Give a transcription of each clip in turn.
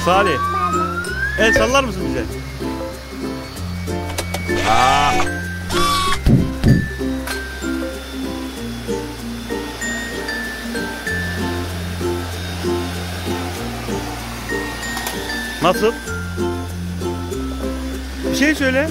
Salih, el sallar mısın bize? Aa. Nasıl? Bir şey söyle.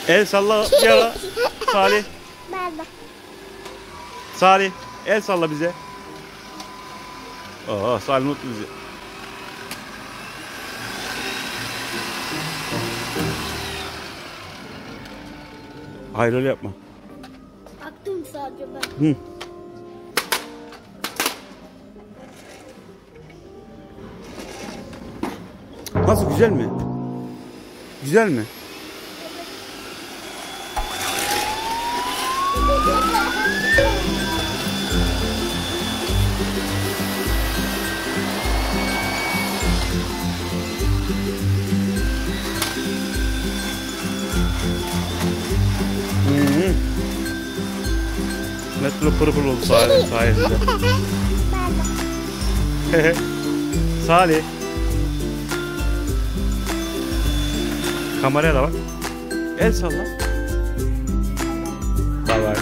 El salla bir ara. Salih. Salih, el salla bize. Aa, Salih mutlu bizi. Hayır, öyle yapma. Baktım sadece ben. Hı. Nasıl, güzel mi? Güzel mi? Metro pırpır oldu sayesinde. Salih. Kameraya da bak. El salla. Bay bay.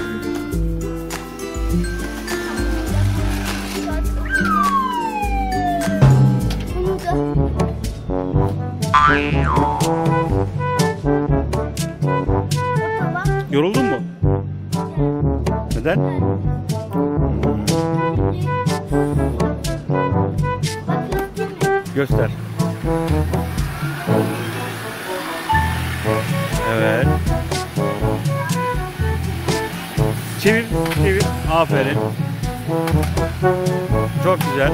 Yoruldun mu? Neden? Göster. Evet. Çevir, çevir. Aferin. Çok güzel.